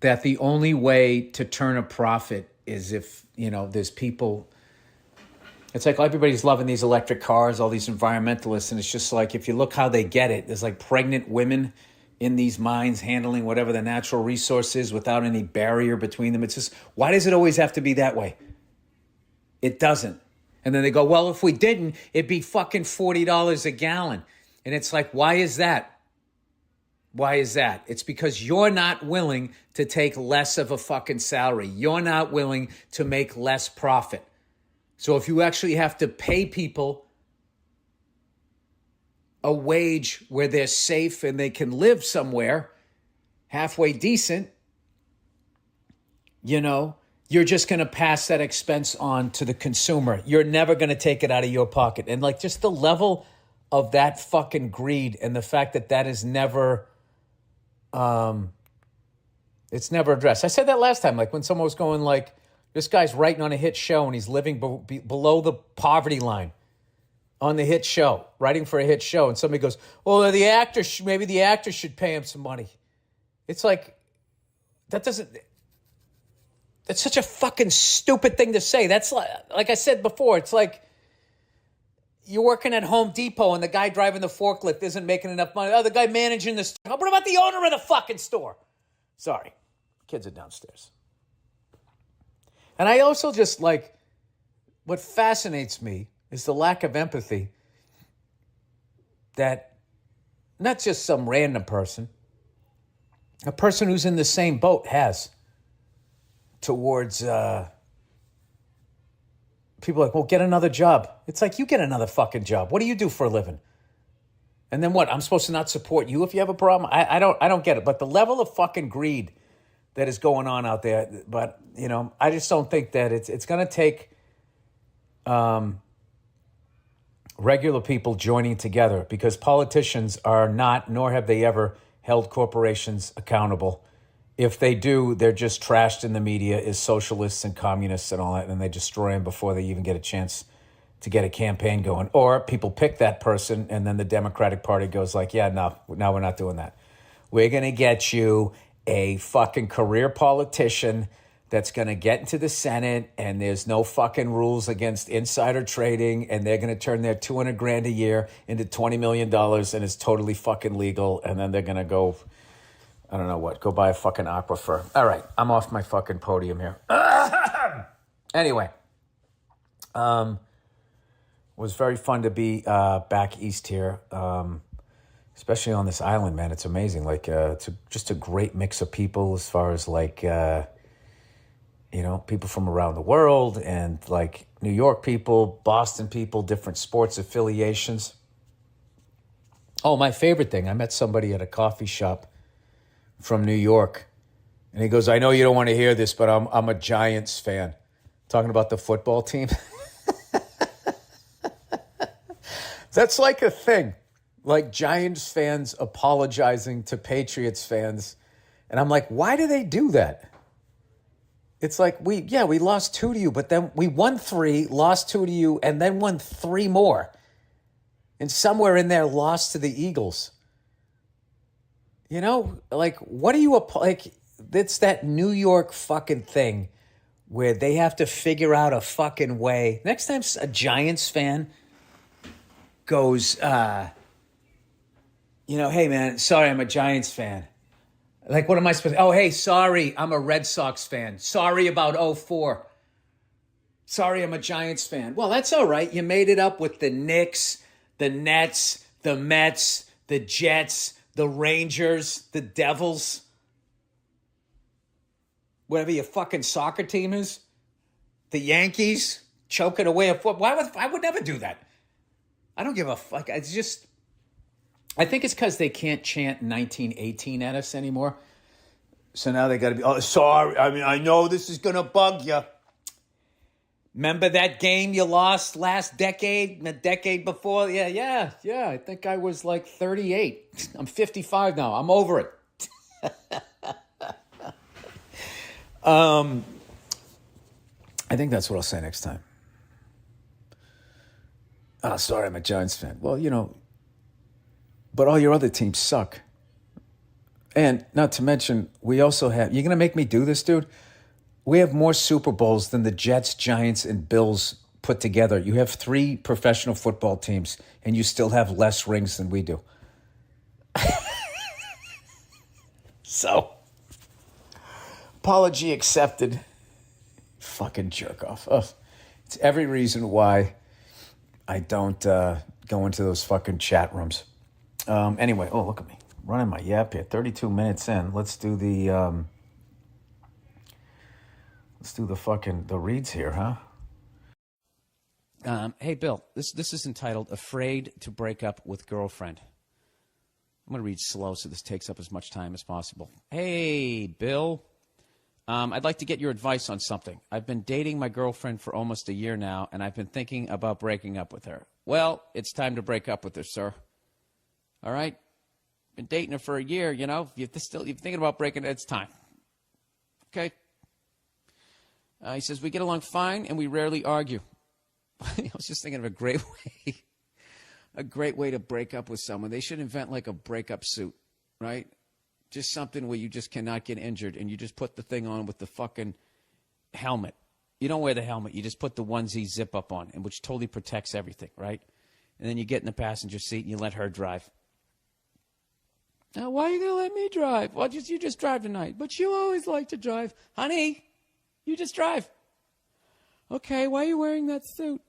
that the only way to turn a profit is if, there's people. It's like everybody's loving these electric cars, all these environmentalists, and it's just like, if you look how they get it, there's like pregnant women in these mines handling whatever the natural resource is without any barrier between them. It's just, why does it always have to be that way? It doesn't. And then they go, well, if we didn't, it'd be fucking $40 a gallon. And it's like, why is that? Why is that? It's because you're not willing to take less of a fucking salary. You're not willing to make less profit. So if you actually have to pay people a wage where they're safe and they can live somewhere halfway decent, you're just going to pass that expense on to the consumer. You're never going to take it out of your pocket. And like just the level of that fucking greed and the fact that that is never, it's never addressed. I said that last time, like when someone was going like, this guy's writing on a hit show and he's living below the poverty line on the hit show, writing for a hit show. And somebody goes, well, maybe the actor should pay him some money. It's like, that's such a fucking stupid thing to say. That's like I said before, it's like you're working at Home Depot and the guy driving the forklift isn't making enough money. Oh, the guy managing the store. What about the owner of the fucking store? Sorry, kids are downstairs. And I also just like, what fascinates me is the lack of empathy that not just some random person, a person who's in the same boat has towards people like, well, get another job. It's like, you get another fucking job. What do you do for a living? And then what? I'm supposed to not support you if you have a problem? I don't get it. But the level of fucking greed that is going on out there, but I just don't think that it's going to take regular people joining together, because politicians are not, nor have they ever held corporations accountable. If they do, they're just trashed in the media as socialists and communists and all that, and they destroy them before they even get a chance to get a campaign going. Or people pick that person, and then the Democratic Party goes like, yeah, no, we're not doing that. We're going to get you a fucking career politician that's going to get into the Senate, and there's no fucking rules against insider trading, and they're going to turn their $200,000 a year into $20 million, and it's totally fucking legal, and then they're going to go, I don't know what, go buy a fucking aquifer. All right, I'm off my fucking podium here. Anyway, was very fun to be back east here, especially on this island, man. It's amazing. Like, it's just a great mix of people as far as like, people from around the world, and like New York people, Boston people, different sports affiliations. Oh, my favorite thing, I met somebody at a coffee shop from New York, and he goes, I know you don't want to hear this, but I'm a Giants fan. Talking about the football team. That's like a thing. Like Giants fans apologizing to Patriots fans. And I'm like, why do they do that? It's like, we lost 2 to you, but then we won 3, lost 2 to you, and then won 3 more. And somewhere in there, lost to the Eagles. Like, what are you, like, it's that New York fucking thing where they have to figure out a fucking way. Next time a Giants fan goes, hey man, sorry, I'm a Giants fan. Like, what am I supposed to... Oh, hey, sorry, I'm a Red Sox fan. Sorry about 04. Sorry, I'm a Giants fan. Well, that's all right. You made it up with the Knicks, the Nets, the Mets, the Jets, the Rangers, the Devils. Whatever your fucking soccer team is. The Yankees, choking away a foot. I would never do that. I don't give a fuck. It's just... I think it's because they can't chant 1918 at us anymore. So now they got to be, oh, sorry. I mean, I know this is going to bug you. Remember that game you lost last decade, the decade before? Yeah. I think I was like 38. I'm 55 now. I'm over it. I think that's what I'll say next time. Oh, sorry, I'm a Giants fan. Well, but all your other teams suck. And not to mention, we also have... You're going to make me do this, dude? We have more Super Bowls than the Jets, Giants, and Bills put together. You have 3 professional football teams, and you still have less rings than we do. So, apology accepted. Fucking jerk off. Oh, it's every reason why I don't go into those fucking chat rooms. Anyway, oh, look at me. running my yap here. 32 minutes in. Let's do the the reads here, huh? Hey, Bill, this is entitled Afraid to Break Up with Girlfriend. I'm going to read slow so this takes up as much time as possible. Hey, Bill, I'd like to get your advice on something. I've been dating my girlfriend for almost a year now, and I've been thinking about breaking up with her. Well, it's time to break up with her, sir. All right? Been dating her for a year, you know. If you're thinking about breaking it, it's time. Okay? He says, we get along fine, and we rarely argue. I was just thinking of a great way to break up with someone. They should invent like a breakup suit, right? Just something where you just cannot get injured, and you just put the thing on with the fucking helmet. You don't wear the helmet. You just put the onesie zip up on, and which totally protects everything, right? And then you get in the passenger seat and you let her drive. Now, why are you going to let me drive? Well, you just drive tonight. But you always like to drive. Honey, you just drive. Okay, why are you wearing that suit?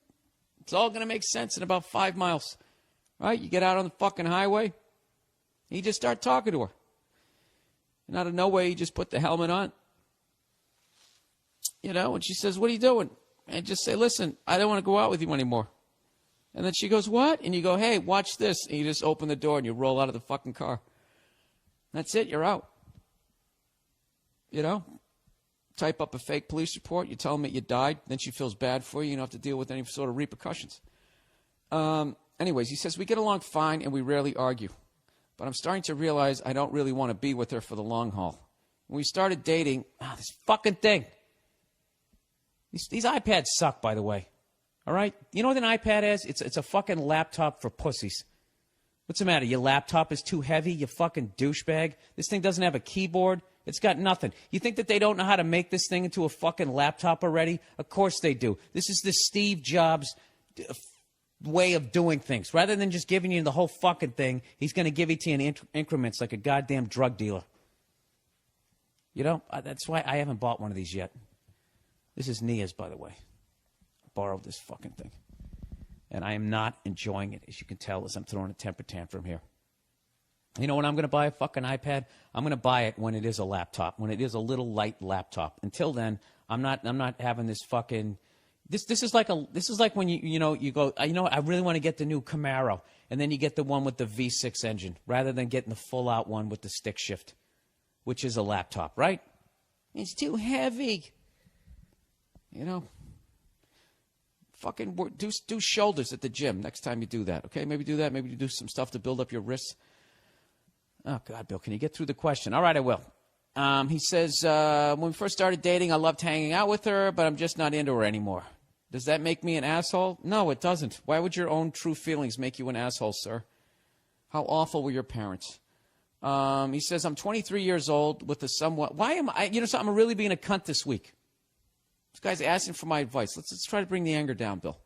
It's all going to make sense in about 5 miles. Right? You get out on the fucking highway, and you just start talking to her. And out of nowhere, you just put the helmet on. You know, and she says, what are you doing? And just say, listen, I don't want to go out with you anymore. And then she goes, what? And you go, hey, watch this. And you just open the door and you roll out of the fucking car. That's it. You're out. You know? Type up a fake police report. You tell them that you died. Then she feels bad for you. You don't have to deal with any sort of repercussions. Anyways, he says, we get along fine and we rarely argue. But I'm starting to realize I don't really want to be with her for the long haul. When we started dating, this fucking thing. These iPads suck, by the way. All right? You know what an iPad is? It's a fucking laptop for pussies. What's the matter? Your laptop is too heavy, you fucking douchebag? This thing doesn't have a keyboard? It's got nothing. You think that they don't know how to make this thing into a fucking laptop already? Of course they do. This is the Steve Jobs way of doing things. Rather than just giving you the whole fucking thing, he's going to give it to you in increments like a goddamn drug dealer. You know, that's why I haven't bought one of these yet. This is Nia's, by the way. I borrowed this fucking thing. And I am not enjoying it, as you can tell, as I'm throwing a temper tantrum here. You know when I'm going to buy a fucking iPad? I'm going to buy it when it is a laptop, when it is a little light laptop. Until then, I'm not having this fucking... This is like when you go, I really want to get the new Camaro, and then you get the one with the V6 engine, rather than getting the full-out one with the stick shift, which is a laptop, right? It's too heavy. You know, fucking do shoulders at the gym next time you do that, okay? Maybe do that. Maybe you do some stuff to build up your wrists. Oh, God, Bill, can you get through the question? All right, I will. He says, when we first started dating, I loved hanging out with her, but I'm just not into her anymore. Does that make me an asshole? No, it doesn't. Why would your own true feelings make you an asshole, sir? How awful were your parents? He says, I'm 23 years old with a somewhat... Why am I... You know something? I'm really being a cunt this week. This guy's asking for my advice. Let's try to bring the anger down, Bill.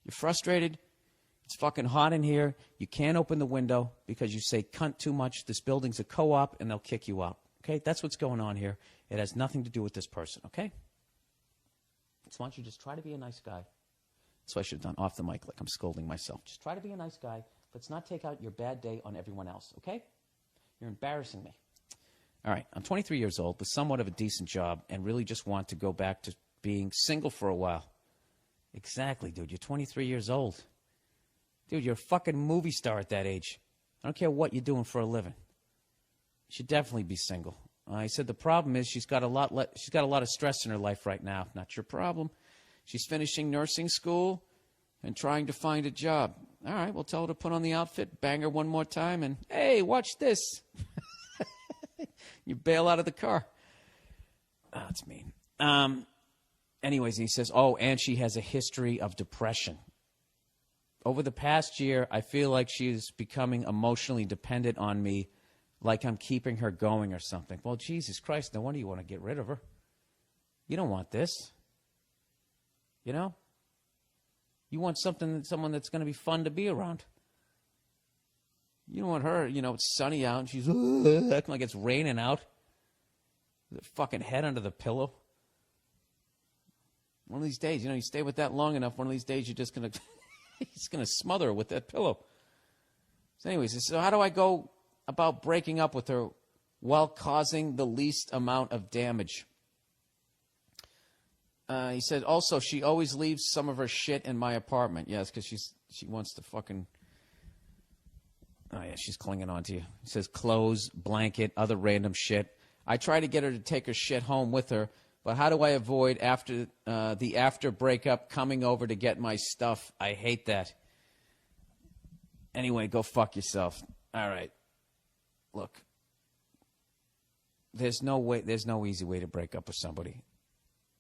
You're frustrated. It's fucking hot in here. You can't open the window because you say cunt too much. This building's a co-op, and they'll kick you out. Okay? That's what's going on here. It has nothing to do with this person, okay? So why don't you just try to be a nice guy? That's what I should have done off the mic, like I'm scolding myself. Just try to be a nice guy. Let's not take out your bad day on everyone else, okay? You're embarrassing me. All right, I'm 23 years old with somewhat of a decent job and really just want to go back to being single for a while. Exactly, dude. You're 23 years old. Dude, you're a fucking movie star at that age. I don't care what you're doing for a living. You should definitely be single. He said the problem is she's got a lot of stress in her life right now. Not your problem. She's finishing nursing school and trying to find a job. All right, we'll tell her to put on the outfit, bang her one more time, and, hey, watch this. You bail out of the car. Oh, that's mean. Anyways, he says, and she has a history of depression. Over the past year, I feel like she's becoming emotionally dependent on me, like I'm keeping her going or something. Well, Jesus Christ, no wonder you want to get rid of her. You don't want this. You know? You want someone that's going to be fun to be around. You don't want her, it's sunny out and she's acting like it's raining out. With her fucking head under the pillow. One of these days, you stay with that long enough, one of these days you're just going to... He's going to smother her with that pillow. So anyways, so how do I go about breaking up with her while causing the least amount of damage. He said, also, she always leaves some of her shit in my apartment. Yes, because she wants to fucking... Oh, yeah, she's clinging on to you. He says, clothes, blanket, other random shit. I try to get her to take her shit home with her, but how do I avoid after breakup coming over to get my stuff? I hate that. Anyway, go fuck yourself. All right. Look. There's no easy way to break up with somebody.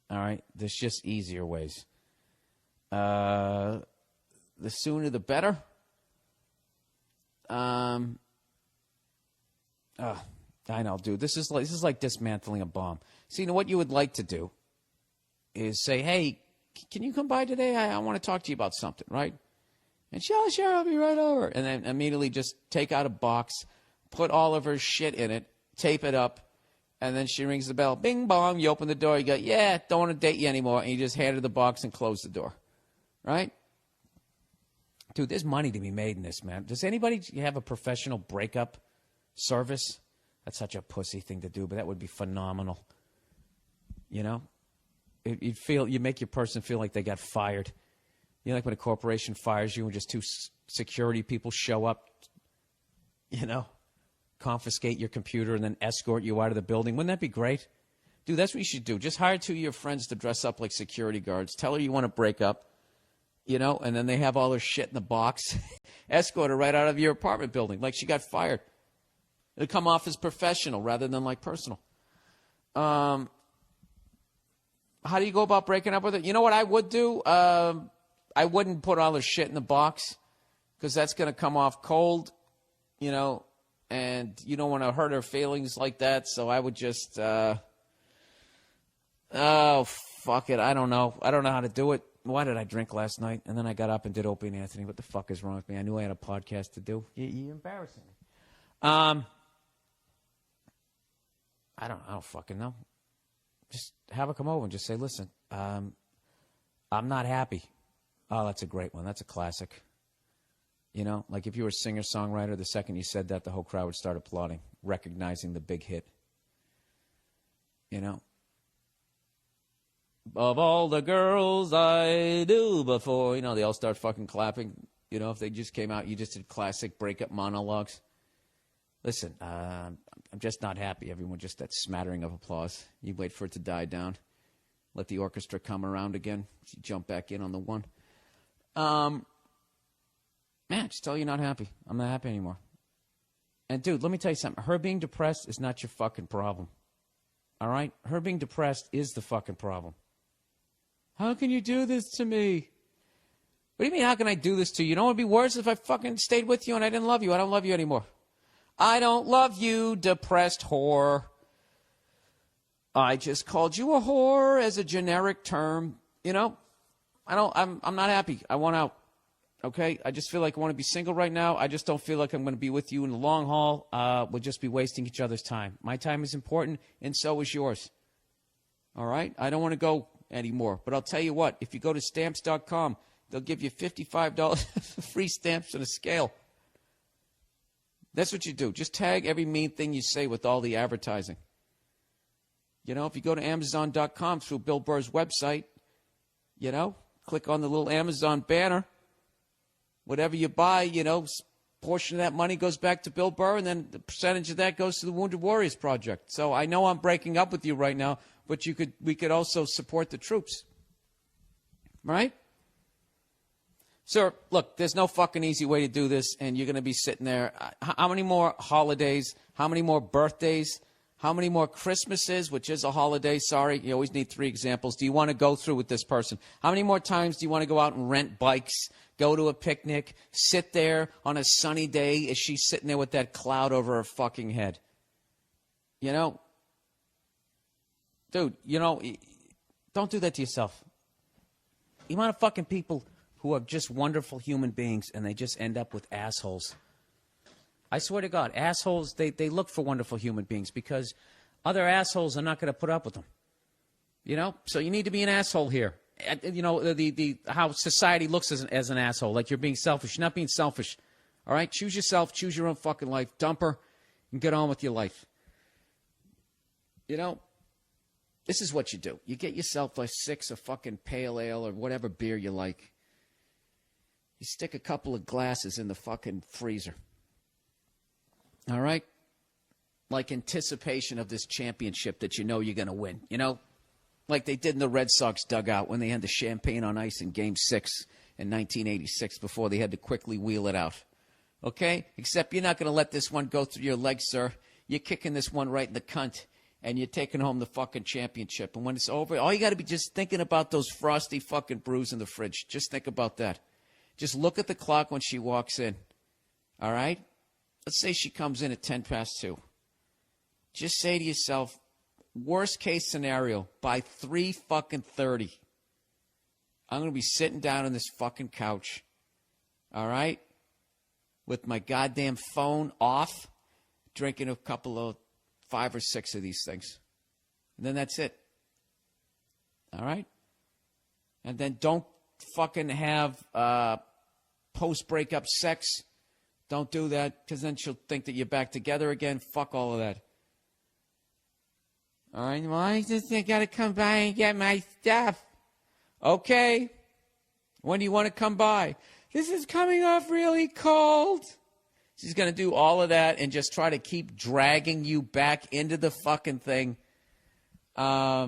All right? There's just easier ways. The sooner the better. I know, dude. This is like dismantling a bomb. See, you know what you would like to do is say, hey, can you come by today? I want to talk to you about something, right? And sure, I'll be right over. And then immediately just take out a box, put all of her shit in it, tape it up, and then she rings the bell. Bing, bong, you open the door, you go, yeah, don't want to date you anymore. And you just hand her the box and close the door, right? Dude, there's money to be made in this, man. Does anybody have a professional breakup service? That's such a pussy thing to do, but that would be phenomenal. You know? You make your person feel like they got fired. You know, like when a corporation fires you and just two security people show up, you know, confiscate your computer and then escort you out of the building. Wouldn't that be great? Dude, that's what you should do. Just hire two of your friends to dress up like security guards. Tell her you want to break up, you know, and then they have all their shit in the box. Escort her right out of your apartment building like she got fired. It'll come off as professional rather than like personal. How do you go about breaking up with it? You know what I would do? I wouldn't put all her shit in the box because that's going to come off cold, you know, and you don't want to hurt her feelings like that. So I would just, oh, fuck it. I don't know. I don't know how to do it. Why did I drink last night? And then I got up and did Opie and Anthony. What the fuck is wrong with me? I knew I had a podcast to do. You're embarrassing me. I don't fucking know. Just have her come over and just say, listen, I'm not happy. Oh, that's a great one. That's a classic. You know, like if you were a singer-songwriter, the second you said that, the whole crowd would start applauding, recognizing the big hit. You know? Of all the girls I knew before, you know, they all start fucking clapping. You know, if they just came out, you just did classic breakup monologues. Listen, I'm just not happy. Everyone just that smattering of applause. You wait for it to die down. Let the orchestra come around again. You jump back in on the one. Man, just tell her you're not happy. I'm not happy anymore. And dude, let me tell you something. Her being depressed is not your fucking problem. All right? Her being depressed is the fucking problem. How can you do this to me? What do you mean, how can I do this to you? You know what would be worse if I fucking stayed with you and I didn't love you? I don't love you anymore. I don't love you, depressed whore. I just called you a whore as a generic term. You know, I'm not happy. I want out. Okay? I just feel like I want to be single right now. I just don't feel like I'm going to be with you in the long haul. We'll just be wasting each other's time. My time is important, and so is yours. All right? I don't want to go anymore. But I'll tell you what, if you go to Stamps.com, they'll give you $55 free stamps and a scale. That's what you do. Just tag every mean thing you say with all the advertising. You know, if you go to Amazon.com through Bill Burr's website, you know, click on the little Amazon banner. Whatever you buy, you know, portion of that money goes back to Bill Burr, and then the percentage of that goes to the Wounded Warriors Project. So I know I'm breaking up with you right now, but we could also support the troops. Right? Sir, look, there's no fucking easy way to do this, and you're going to be sitting there. How many more holidays? How many more birthdays? How many more Christmases, which is a holiday? Sorry, you always need 3 examples. Do you want to go through with this person? How many more times do you want to go out and rent bikes, go to a picnic, sit there on a sunny day as she's sitting there with that cloud over her fucking head? You know? Dude, you know, don't do that to yourself. The amount of fucking people who are just wonderful human beings and they just end up with assholes. I swear to God, assholes, they look for wonderful human beings because other assholes are not going to put up with them. You know? So you need to be an asshole here. You know, the how society looks as an asshole, like you're being selfish. You're not being selfish. All right? Choose yourself. Choose your own fucking life. Dump her. and get on with your life. You know, this is what you do. You get yourself a six of fucking pale ale or whatever beer you like. You stick a couple of glasses in the fucking freezer. All right? Like anticipation of this championship that you know you're going to win. You know? Like they did in the Red Sox dugout when they had the champagne on ice in Game 6 in 1986 before they had to quickly wheel it out. Okay? Except you're not going to let this one go through your legs, sir. You're kicking this one right in the cunt, and you're taking home the fucking championship. And when it's over, all you got to be just thinking about those frosty fucking brews in the fridge. Just think about that. Just look at the clock when she walks in. All right? Let's say she comes in at 10 past 2. Just say to yourself, worst case scenario, by 3:30, I'm going to be sitting down on this fucking couch, all right, with my goddamn phone off, drinking a couple of 5 or 6 of these things. And then that's it. All right? And then don't fucking have post-breakup sex. Don't do that, because then she'll think that you're back together again. Fuck all of that. All right, well, I got to come by and get my stuff. Okay. When do you want to come by? This is coming off really cold. She's going to do all of that and just try to keep dragging you back into the fucking thing. I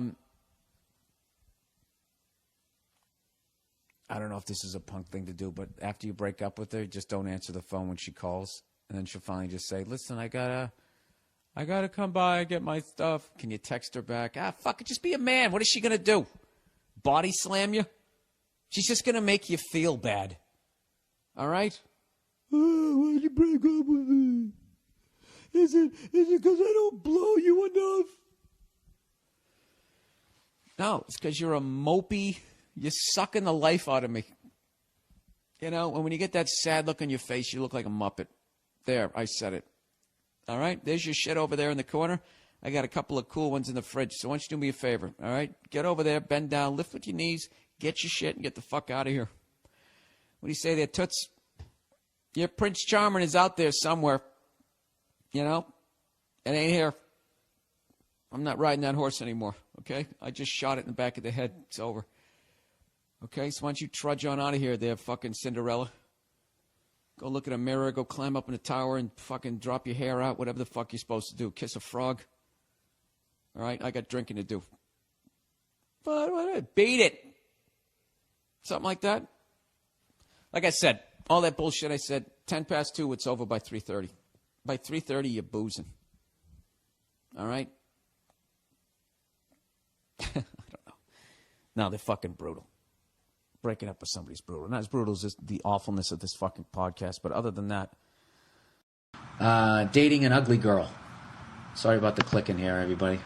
don't know if this is a punk thing to do, but after you break up with her, just don't answer the phone when she calls. And then she'll finally just say, listen, I gotta come by and get my stuff. Can you text her back? Fuck it, just be a man. What is she gonna do? Body slam you? She's just gonna make you feel bad. All right? Why'd you break up with me? Is it because I don't blow you enough? No, it's because you're a mopey. You're sucking the life out of me. You know, and when you get that sad look on your face, you look like a Muppet. There, I said it. All right? There's your shit over there in the corner. I got a couple of cool ones in the fridge. So why don't you do me a favor, all right? Get over there, bend down, lift with your knees, get your shit, and get the fuck out of here. What do you say there, Toots? Your Prince Charming is out there somewhere. You know? It ain't here. I'm not riding that horse anymore, okay? I just shot it in the back of the head. It's over. Okay, so why don't you trudge on out of here there, fucking Cinderella. Go look at a mirror, go climb up in a tower and fucking drop your hair out, whatever the fuck you're supposed to do. Kiss a frog. All right, I got drinking to do. But beat it. Something like that. Like I said, all that bullshit I said, 10 past 2, it's over by 3:30. By 3:30, you're boozing. All right? I don't know. No, they're fucking brutal. Breaking up with somebody's brutal. Not as brutal as the awfulness of this fucking podcast, but other than that. Dating an ugly girl. Sorry about the clicking here, everybody.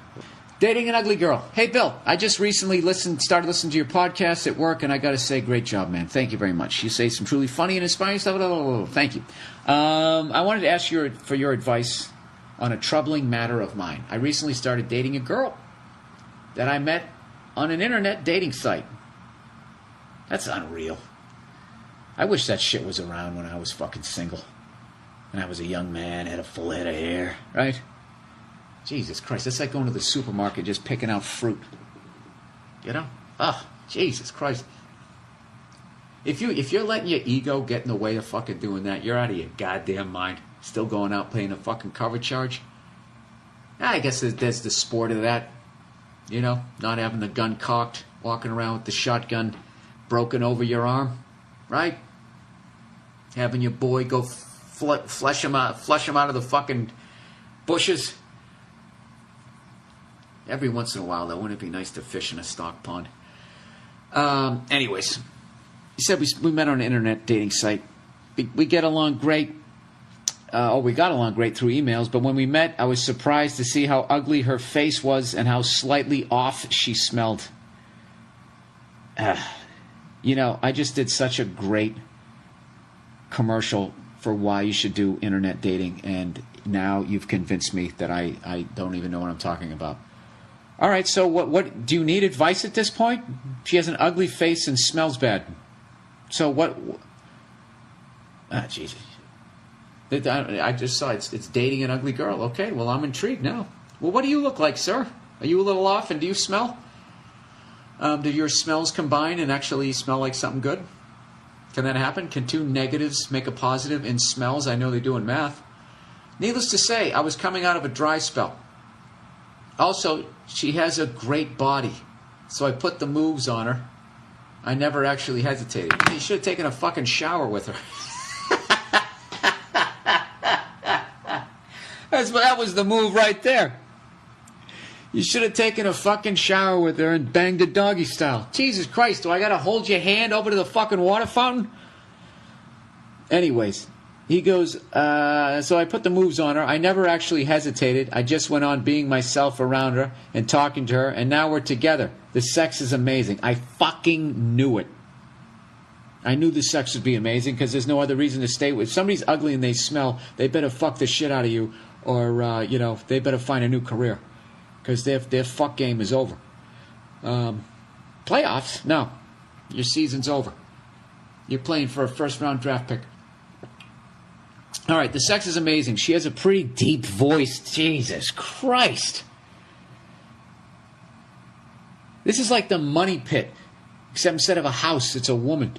Dating an ugly girl. Hey, Bill, I just recently started listening to your podcast at work, and I got to say, great job, man. Thank you very much. You say some truly funny and inspiring stuff. Thank you. I wanted to ask you for your advice on a troubling matter of mine. I recently started dating a girl that I met on an internet dating site. That's unreal. I wish that shit was around when I was fucking single. When I was a young man, had a full head of hair, right? Jesus Christ, that's like going to the supermarket just picking out fruit. You know? Oh, Jesus Christ. If you're letting your ego get in the way of fucking doing that, you're out of your goddamn mind. Still going out paying a fucking cover charge? I guess there's the sport of that. You know? Not having the gun cocked, walking around with the shotgun broken over your arm, right? Having your boy go flush him out of the fucking bushes. Every once in a while, though, wouldn't it be nice to fish in a stock pond? Anyways, you said we met on an internet dating site. We get along great. We got along great through emails, but when we met, I was surprised to see how ugly her face was and how slightly off she smelled. You know, I just did such a great commercial for why you should do internet dating, and now you've convinced me that I don't even know what I'm talking about. All right, so what do you need advice at this point? She has an ugly face and smells bad. So what? Jesus. I just saw it's dating an ugly girl. Okay, well, I'm intrigued now. Well, what do you look like, sir? Are you a little off, and do you smell? Do your smells combine and actually smell like something good? Can that happen? Can two negatives make a positive in smells? I know they do in math. Needless to say, I was coming out of a dry spell. Also, she has a great body, so I put the moves on her. I never actually hesitated. You should have taken a fucking shower with her. That was the move right there. You should have taken a fucking shower with her and banged the doggy style. Jesus Christ, do I gotta hold your hand over to the fucking water fountain? Anyways, he goes, so I put the moves on her. I never actually hesitated. I just went on being myself around her and talking to her, and now we're together. The sex is amazing. I fucking knew it. I knew the sex would be amazing because there's no other reason to stay with. If somebody's ugly and they smell, they better fuck the shit out of you, or, they better find a new career. Because their fuck game is over. Playoffs? No. Your season's over. You're playing for a first-round draft pick. All right, the sex is amazing. She has a pretty deep voice. Jesus Christ. This is like the Money Pit, except instead of a house, it's a woman.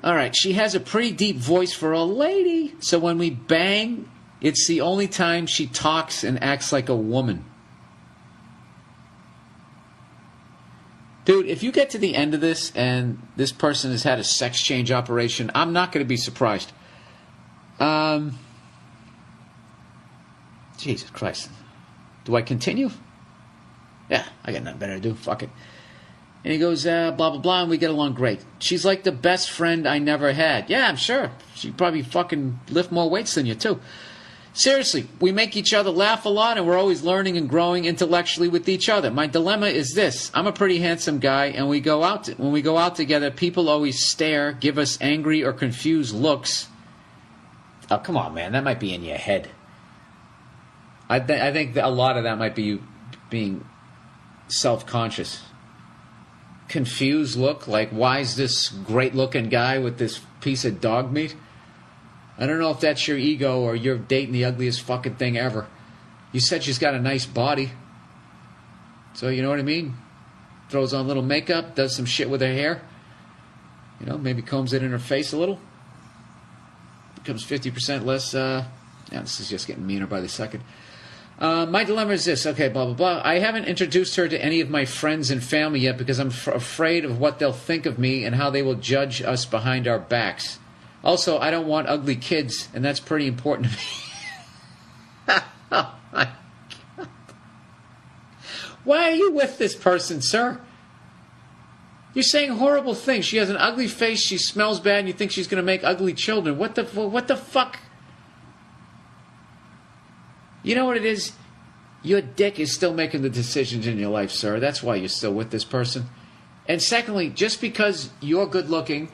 All right, she has a pretty deep voice for a lady. So when we bang, it's the only time she talks and acts like a woman. Dude, if you get to the end of this and this person has had a sex change operation, I'm not going to be surprised. Jesus Christ. Do I continue? Yeah, I got nothing better to do. Fuck it. And he goes, blah, blah, blah, and we get along great. She's like the best friend I never had. Yeah, I'm sure. She'd probably fucking lift more weights than you, too. Seriously, we make each other laugh a lot, and we're always learning and growing intellectually with each other. My dilemma is this. I'm a pretty handsome guy, and when we go out together, people always stare, give us angry or confused looks. Oh, come on, man. That might be in your head. I think that a lot of that might be you being self-conscious. Confused look? Like, why is this great-looking guy with this piece of dog meat? I don't know if that's your ego or you're dating the ugliest fucking thing ever. You said she's got a nice body. So, you know what I mean? Throws on a little makeup, does some shit with her hair. Maybe combs it in her face a little. Becomes 50% less. This is just getting meaner by the second. My dilemma is this. Okay, blah, blah, blah. I haven't introduced her to any of my friends and family yet because I'm afraid of what they'll think of me and how they will judge us behind our backs. Also, I don't want ugly kids, and that's pretty important to me. Oh, my God. Why are you with this person, sir? You're saying horrible things. She has an ugly face, she smells bad, and you think she's going to make ugly children. What the fuck? You know what it is? Your dick is still making the decisions in your life, sir. That's why you're still with this person. And secondly, just because you're good looking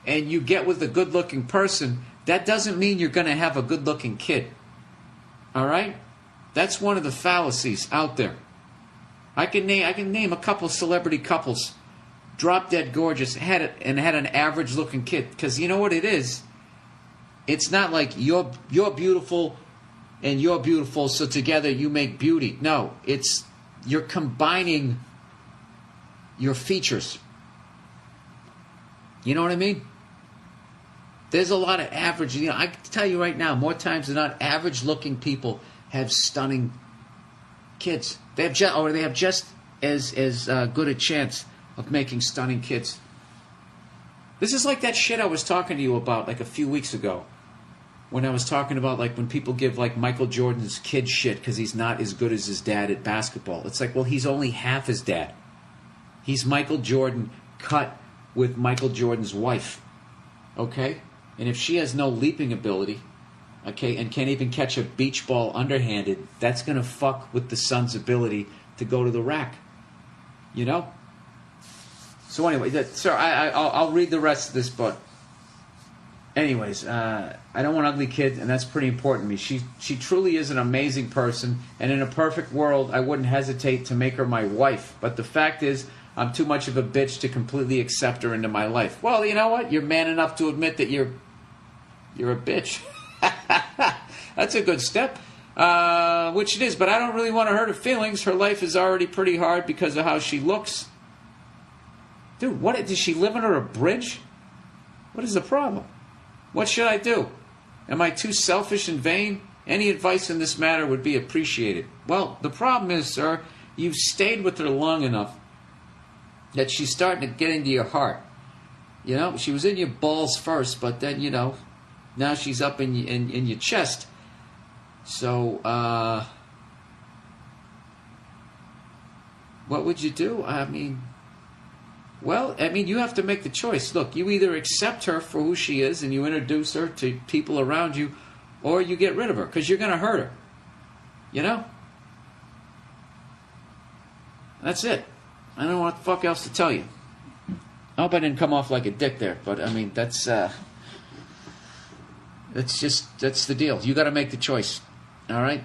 and you get with a good-looking person, that doesn't mean you're going to have a good-looking kid. All right? That's one of the fallacies out there. I can name a couple celebrity couples, drop-dead gorgeous, had an average-looking kid. Because you know what it is? It's not like you're beautiful and you're beautiful, so together you make beauty. No, it's you're combining your features. You know what I mean? There's a lot of average. I can tell you right now, more times than not, average-looking people have stunning kids. They have just as good a chance of making stunning kids. This is like that shit I was talking to you about like a few weeks ago, when I was talking about like when people give like Michael Jordan's kid shit because he's not as good as his dad at basketball. It's like, well, he's only half his dad. He's Michael Jordan cut with Michael Jordan's wife. Okay? And if she has no leaping ability, okay, and can't even catch a beach ball underhanded, that's going to fuck with the son's ability to go to the rack. You know? So anyway, sir, I'll read the rest of this book. Anyways, I don't want ugly kids, and that's pretty important to me. She truly is an amazing person, and in a perfect world, I wouldn't hesitate to make her my wife. But the fact is, I'm too much of a bitch to completely accept her into my life. Well, you know what? You're man enough to admit that you're You're a bitch. That's a good step. Which it is, but I don't really want to hurt her feelings. Her life is already pretty hard because of how she looks. Dude, what? Does she live under a bridge? What is the problem? What should I do? Am I too selfish and vain? Any advice in this matter would be appreciated. Well, the problem is, sir, you've stayed with her long enough that she's starting to get into your heart. You know, she was in your balls first, but then, you know, now she's up in your chest. So, what would you do? I mean, you have to make the choice. Look, you either accept her for who she is and you introduce her to people around you, or you get rid of her, because you're going to hurt her. You know? That's it. I don't know what the fuck else to tell you. I hope I didn't come off like a dick there, but I mean, that's the deal. You got to make the choice. All right?